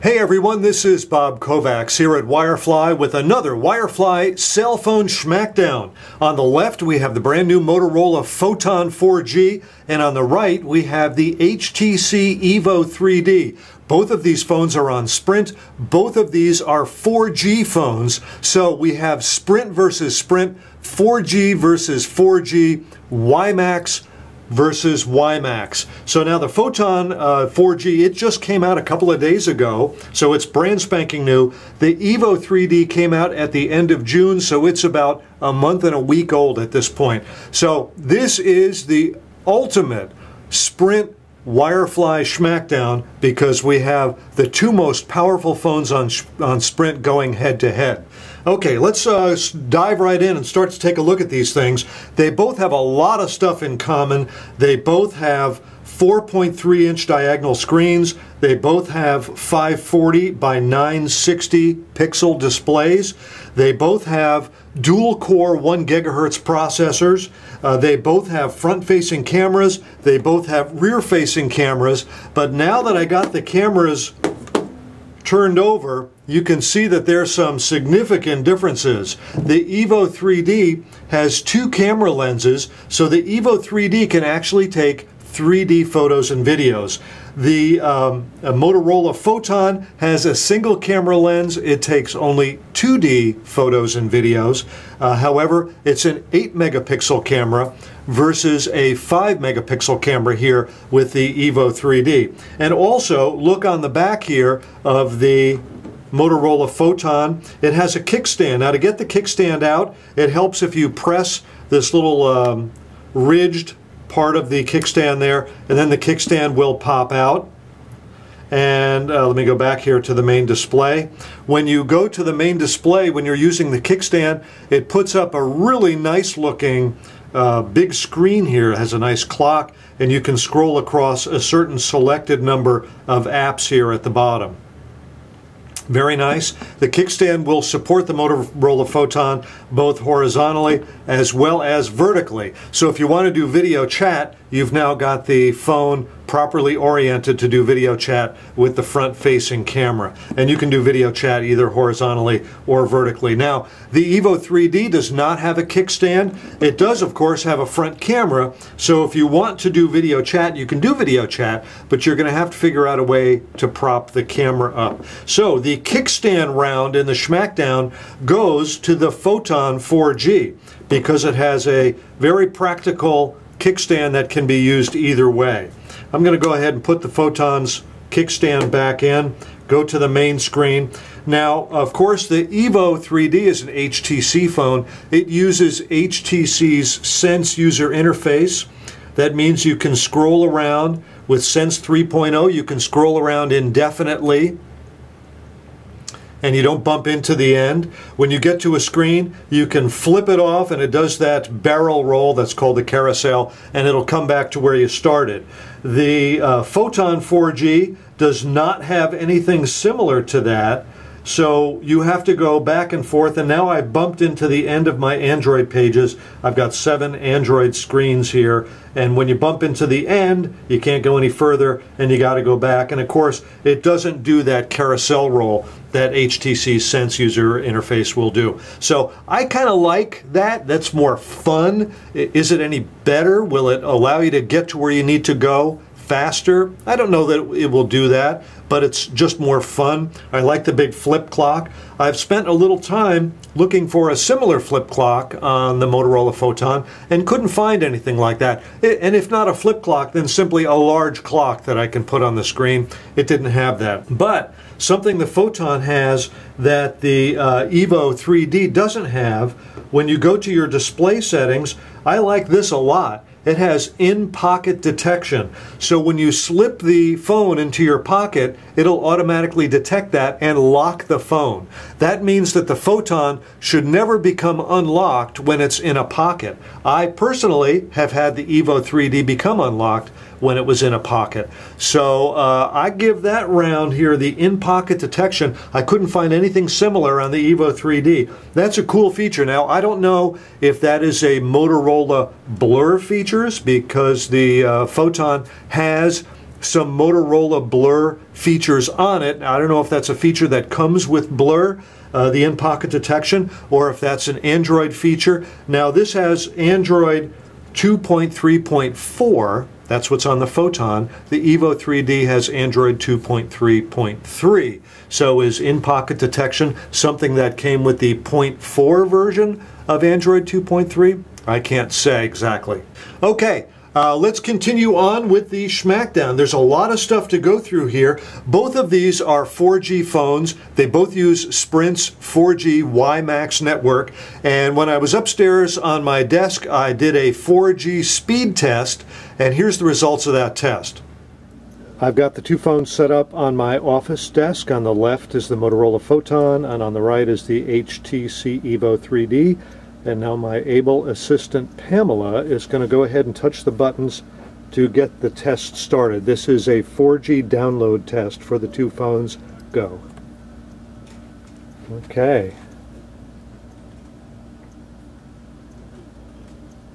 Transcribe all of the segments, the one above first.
Hey everyone, this is Bob Kovacs here at Wirefly with another Wirefly cell phone Schmackdown. On the left we have the brand new Motorola Photon 4G, and on the right we have the HTC EVO 3D. Both of these phones are on Sprint. Both of these are 4G phones. So we have Sprint versus Sprint, 4G versus 4G, WiMAX versus WiMAX. So now the Photon 4G, it just came out a couple of days ago, so it's brand spanking new. The EVO 3D came out at the end of June, so it's about a month and a week old at this point. So this is the ultimate Sprint Wirefly Schmackdown because we have the two most powerful phones on Sprint going head to head. Okay, let's dive right in and start to take a look at these things. They both have a lot of stuff in common. They both have 4.3-inch diagonal screens. They both have 540 by 960 pixel displays. They both have dual-core 1 gigahertz processors. They both have front-facing cameras. They both have rear-facing cameras. But now that I got the cameras turned over, you can see that there's some significant differences. The EVO 3D has two camera lenses, so the EVO 3D can actually take 3D photos and videos. The Motorola Photon has a single camera lens. It takes only 2D photos and videos. However, it's an 8 megapixel camera versus a 5 megapixel camera here with the EVO 3D. And also, look on the back here of the Motorola Photon. It has a kickstand. Now to get the kickstand out, it helps if you press this little ridged part of the kickstand there, and then the kickstand will pop out. And let me go back here to the main display. When you go to the main display, when you're using the kickstand, it puts up a really nice looking big screen here. It has a nice clock, and you can scroll across a certain selected number of apps here at the bottom. Very nice. The kickstand will support the Motorola Photon both horizontally as well as vertically. So if you want to do video chat, you've now got the phone properly oriented to do video chat with the front-facing camera. And you can do video chat either horizontally or vertically. Now, the EVO 3D does not have a kickstand. It does, of course, have a front camera. So if you want to do video chat, you can do video chat, but you're going to have to figure out a way to prop the camera up. So the kickstand round in the Schmackdown goes to the Photon 4G because it has a very practical kickstand that can be used either way. I'm going to go ahead and put the Photon's kickstand back in, go to the main screen. Now, of course, the EVO 3D is an HTC phone. It uses HTC's Sense user interface. That means you can scroll around. With Sense 3.0, you can scroll around indefinitely, and you don't bump into the end. When you get to a screen, you can flip it off, and it does that barrel roll that's called the carousel, and it'll come back to where you started. The Photon 4G does not have anything similar to that, so you have to go back and forth, and now I've bumped into the end of my Android pages. I've got 7 Android screens here, and when you bump into the end, you can't go any further, and you got to go back. And of course, it doesn't do that carousel roll that HTC's Sense user interface will do. So I kind of like that. That's more fun. Is it any better? Will it allow you to get to where you need to go faster? I don't know that it will do that, but it's just more fun. I like the big flip clock. I've spent a little time looking for a similar flip clock on the Motorola Photon and couldn't find anything like that. And if not a flip clock, then simply a large clock that I can put on the screen. It didn't have that. But something the Photon has that the EVO 3D doesn't have, when you go to your display settings, I like this a lot. It has in-pocket detection. So when you slip the phone into your pocket, it'll automatically detect that and lock the phone. That means that the Photon should never become unlocked when it's in a pocket. I personally have had the EVO 3D become unlocked when it was in a pocket. So I give that round here the in-pocket detection. I couldn't find anything similar on the EVO 3D. That's a cool feature. Now, I don't know if that is a Motorola blur features because the Photon has some Motorola blur features on it. I don't know if that's a feature that comes with blur, the in-pocket detection, or if that's an Android feature. Now this has Android 2.3.4. That's what's on the Photon. The EVO 3D has Android 2.3.3. So is in-pocket detection something that came with the 0.4 version of Android 2.3? I can't say exactly. Okay. Let's continue on with the Schmackdown. There's a lot of stuff to go through here. Both of these are 4G phones. They both use Sprint's 4G WiMAX network. And when I was upstairs on my desk, I did a 4G speed test, and here's the results of that test. I've got the two phones set up on my office desk. On the left is the Motorola Photon, and on the right is the HTC EVO 3D. And now my able assistant Pamela is going to go ahead and touch the buttons to get the test started. This is a 4G download test for the two phones. Go. Okay.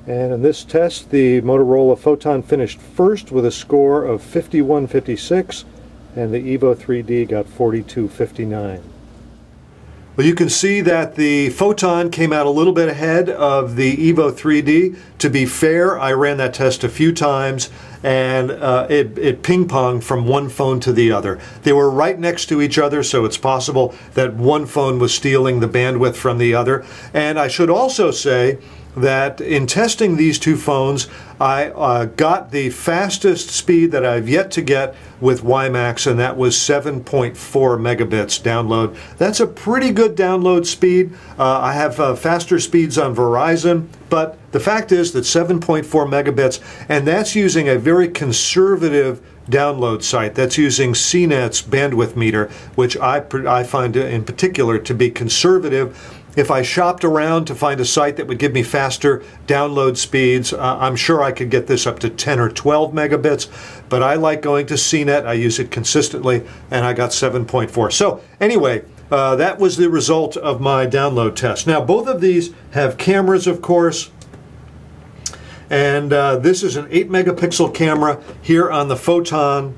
And in this test, the Motorola Photon finished first with a score of 51.56, and the EVO 3D got 42.59. Well, you can see that the Photon came out a little bit ahead of the EVO 3D. To be fair, I ran that test a few times, and it ping-ponged from one phone to the other. They were right next to each other, so it's possible that one phone was stealing the bandwidth from the other. And I should also say that in testing these two phones, I got the fastest speed that I've yet to get with WiMAX, and that was 7.4 megabits download. That's a pretty good download speed. I have faster speeds on Verizon, but the fact is that 7.4 megabits, and that's using a very conservative download site. That's using CNET's bandwidth meter, which I find in particular to be conservative. If I shopped around to find a site that would give me faster download speeds, I'm sure I could get this up to 10 or 12 megabits, but I like going to CNET. I use it consistently, and I got 7.4. So anyway, that was the result of my download test. Now, both of these have cameras, of course, and this is an 8 megapixel camera here on the Photon.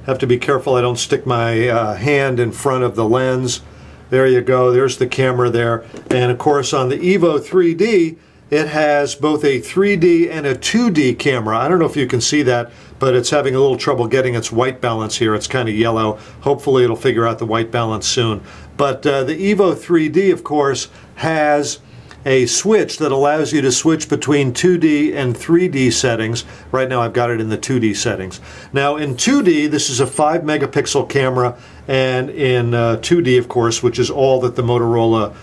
Have to be careful I don't stick my hand in front of the lens. There you go, there's the camera there. And of course on the EVO 3D, it has both a 3D and a 2D camera. I don't know if you can see that, but it's having a little trouble getting its white balance here. It's kind of yellow. Hopefully it'll figure out the white balance soon. But the EVO 3D, of course, has a switch that allows you to switch between 2D and 3D settings. Right now I've got it in the 2D settings. Now in 2D, this is a 5 megapixel camera, and in 2D, of course, which is all that the Motorola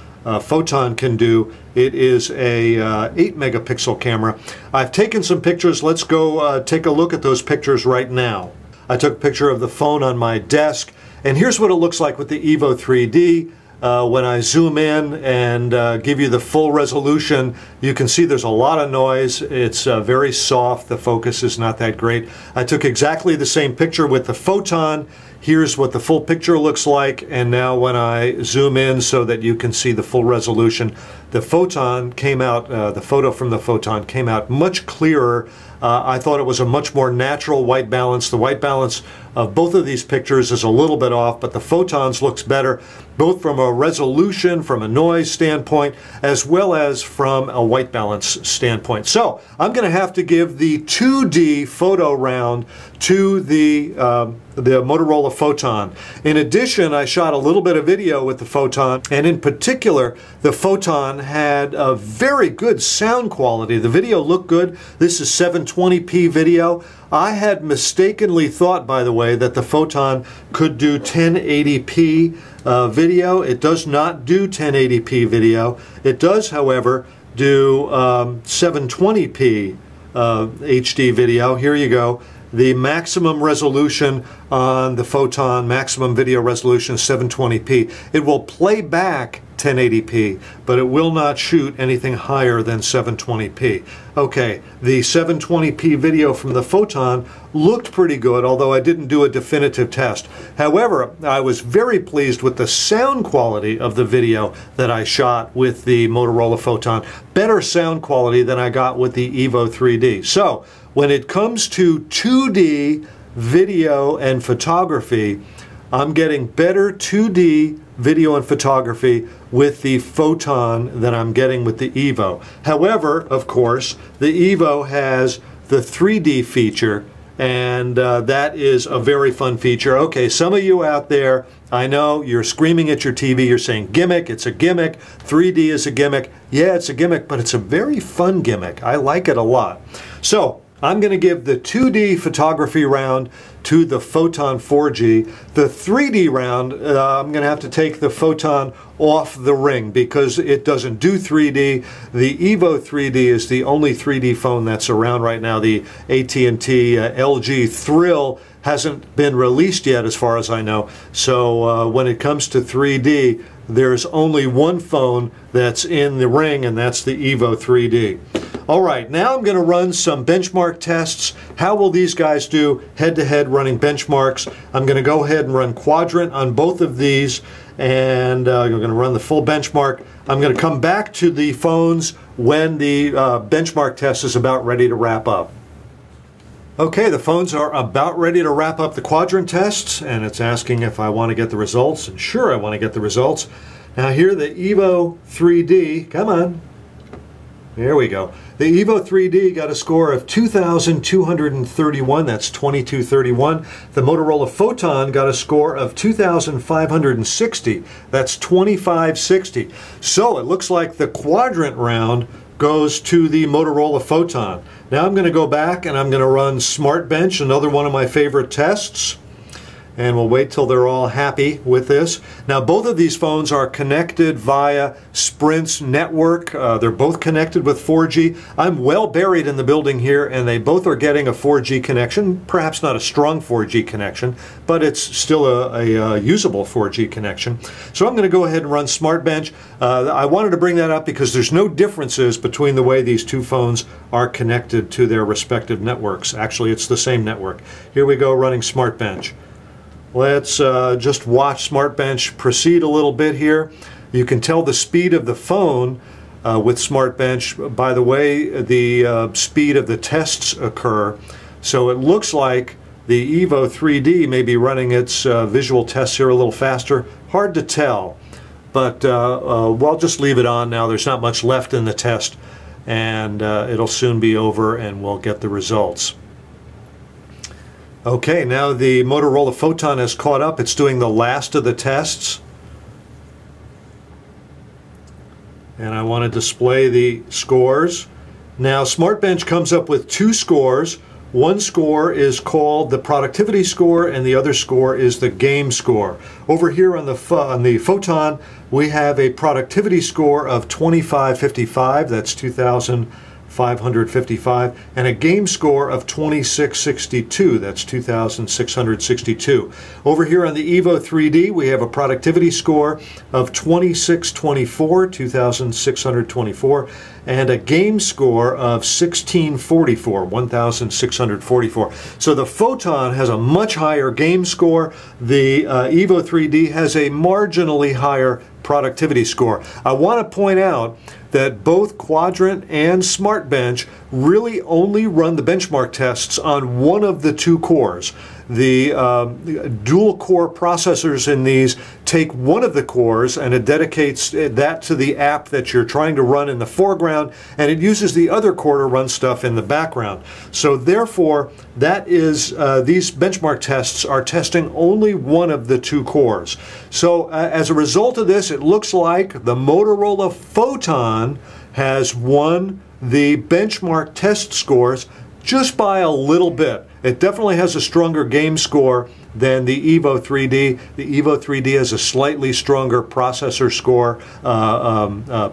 Photon can do, it is a 8 megapixel camera. I've taken some pictures. Let's go take a look at those pictures right now. I took a picture of the phone on my desk, and here's what it looks like with the EVO 3D. When I zoom in and give you the full resolution, you can see there's a lot of noise. It's very soft. The focus is not that great. I took exactly the same picture with the Photon. Here's what the full picture looks like, and now when I zoom in so that you can see the full resolution, the Photon came out, the photo from the Photon came out much clearer. I thought it was a much more natural white balance. The white balance of both of these pictures is a little bit off, but the Photon's looks better, both from a resolution, from a noise standpoint, as well as from a white balance standpoint. So I'm going to have to give the 2D photo round to the Motorola Photon. In addition, I shot a little bit of video with the Photon, and in particular, the Photon had a very good sound quality. The video looked good. This is 720p video. I had mistakenly thought, by the way, that the Photon could do 1080p video. It does not do 1080p video. It does, however, do 720p HD video. Here you go. The maximum resolution on the Photon, maximum video resolution is 720p. It will play back 1080p, but it will not shoot anything higher than 720p. Okay, the 720p video from the Photon looked pretty good, although I didn't do a definitive test. However, I was very pleased with the sound quality of the video that I shot with the Motorola Photon. Better sound quality than I got with the EVO 3D. So, when it comes to 2D video and photography. I'm getting better 2D video and photography with the Photon than I'm getting with the EVO. However, of course, the EVO has the 3D feature, and that is a very fun feature. Okay, some of you out there, I know you're screaming at your TV, you're saying gimmick, it's a gimmick, 3D is a gimmick. Yeah, it's a gimmick, but it's a very fun gimmick. I like it a lot. So I'm going to give the 2D photography round to the Photon 4G. The 3D round, I'm going to have to take the Photon off the ring because it doesn't do 3D. The EVO 3D is the only 3D phone that's around right now. The AT&T LG Thrill hasn't been released yet as far as I know. So when it comes to 3D, there's only one phone that's in the ring, and that's the EVO 3D. All right, now I'm going to run some benchmark tests. How will these guys do head-to-head running benchmarks? I'm going to go ahead and run quadrant on both of these, and I'm going to run the full benchmark. I'm going to come back to the phones when the benchmark test is about ready to wrap up. Okay, the phones are about ready to wrap up the quadrant tests, and it's asking if I want to get the results, and sure I want to get the results. Now here the EVO 3D, come on, there we go. The EVO 3D got a score of 2,231, that's 2231. The Motorola Photon got a score of 2,560, that's 2560. So it looks like the quadrant round goes to the Motorola Photon. Now I'm going to go back and I'm going to run Smart Bench, another one of my favorite tests. And we'll wait till they're all happy with this. Now both of these phones are connected via Sprint's network. They're both connected with 4G. I'm well buried in the building here, and they both are getting a 4G connection. Perhaps not a strong 4G connection, but it's still a usable 4G connection. So I'm going to go ahead and run Smart Bench. I wanted to bring that up because there's no differences between the way these two phones are connected to their respective networks. Actually, it's the same network. Here we go, running Smart Bench. Let's just watch Smart Bench proceed a little bit here. You can tell the speed of the phone with Smart Bench by the way the speed of the tests occur. So it looks like the EVO 3D may be running its visual tests here a little faster. Hard to tell, but we'll just leave it on now. There's not much left in the test, and it'll soon be over and we'll get the results. Okay, now the Motorola Photon has caught up. It's doing the last of the tests. And I want to display the scores. Now, Smart Bench comes up with two scores. One score is called the productivity score, and the other score is the game score. Over here on the Photon, we have a productivity score of 2555. That's 2,555, and a game score of 2662, that's 2,662. Over here on the EVO 3D, we have a productivity score of 2624, 2,624, and a game score of 1644, 1,644. So the Photon has a much higher game score. The EVO 3D has a marginally higher productivity score. I want to point out that both Quadrant and Smart Bench really only run the benchmark tests on one of the two cores. The dual core processors in these take one of the cores, and it dedicates that to the app that you're trying to run in the foreground, and it uses the other core to run stuff in the background. So therefore, that is these benchmark tests are testing only one of the two cores. So as a result of this, it looks like the Motorola Photon has won the benchmark test scores just by a little bit. It definitely has a stronger game score than the EVO 3D. The EVO 3D has a slightly stronger processor score,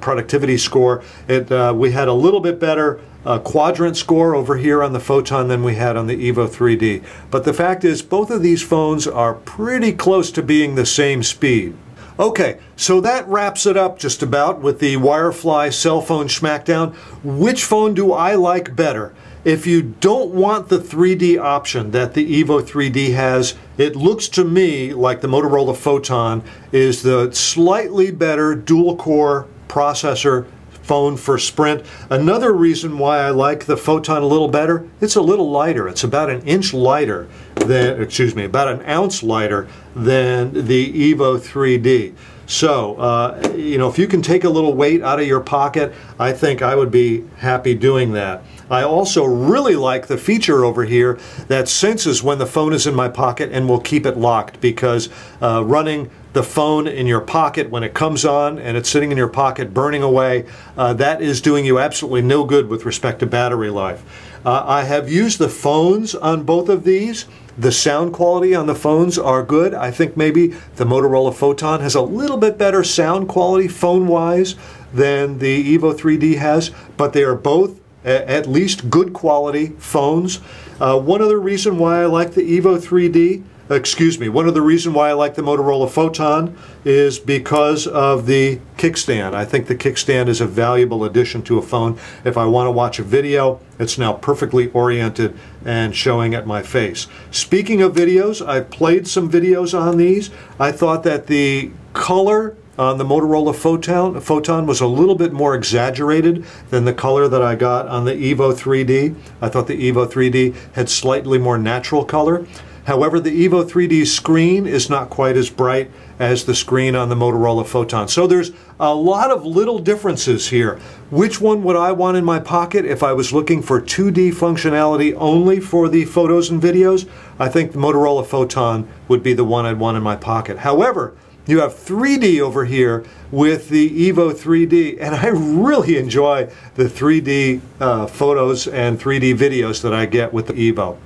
productivity score. We had a little bit better quadrant score over here on the Photon than we had on the EVO 3D. But the fact is, both of these phones are pretty close to being the same speed. Okay, so that wraps it up just about with the Wirefly cell phone Schmackdown. Which phone do I like better? If you don't want the 3D option that the EVO 3D has, it looks to me like the Motorola Photon is the slightly better dual-core processor phone for Sprint. Another reason why I like the Photon a little better, it's a little lighter. It's about an inch lighter than, excuse me, about an ounce lighter than the EVO 3D. So, you know, if you can take a little weight out of your pocket, I think I would be happy doing that. I also really like the feature over here that senses when the phone is in my pocket and will keep it locked, because running the phone in your pocket when it comes on and it's sitting in your pocket burning away, that is doing you absolutely no good with respect to battery life. I have used the phones on both of these. The sound quality on the phones are good. I think maybe the Motorola Photon has a little bit better sound quality phone-wise than the EVO 3D has, but they are both at least good quality phones. One other reason why I like the EVO 3D, one other reason why I like the Motorola Photon is because of the kickstand. I think the kickstand is a valuable addition to a phone. If I want to watch a video, it's now perfectly oriented and showing at my face. Speaking of videos, I've played some videos on these. I thought that the color on the Motorola Photon was a little bit more exaggerated than the color that I got on the EVO 3D. I thought the EVO 3D had slightly more natural color. However, the EVO 3D screen is not quite as bright as the screen on the Motorola Photon. So there's a lot of little differences here. Which one would I want in my pocket if I was looking for 2D functionality only for the photos and videos? I think the Motorola Photon would be the one I'd want in my pocket. However, you have 3D over here with the EVO 3D, and I really enjoy the 3D photos and 3D videos that I get with the EVO.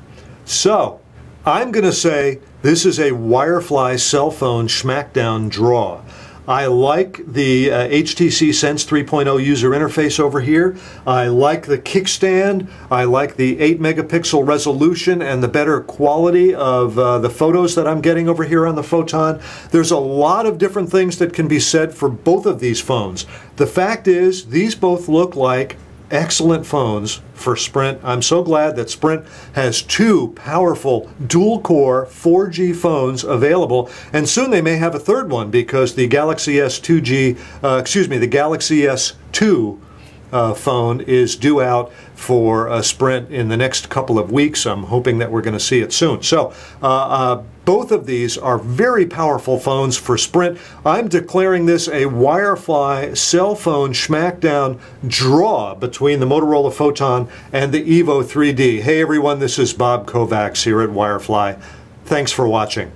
So, I'm going to say this is a Wirefly cell phone Schmackdown draw. I like the HTC Sense 3.0 user interface over here. I like the kickstand. I like the 8 megapixel resolution and the better quality of the photos that I'm getting over here on the Photon. There's a lot of different things that can be said for both of these phones. The fact is, these both look like excellent phones for Sprint. I'm so glad that Sprint has two powerful dual-core 4G phones available, and soon they may have a third one, because the Galaxy S2 phone is due out for Sprint in the next couple of weeks. I'm hoping that we're going to see it soon. So both of these are very powerful phones for Sprint. I'm declaring this a Wirefly cell phone Schmackdown draw between the Motorola Photon and the EVO 3D. Hey everyone, this is Bob Kovacs here at Wirefly. Thanks for watching.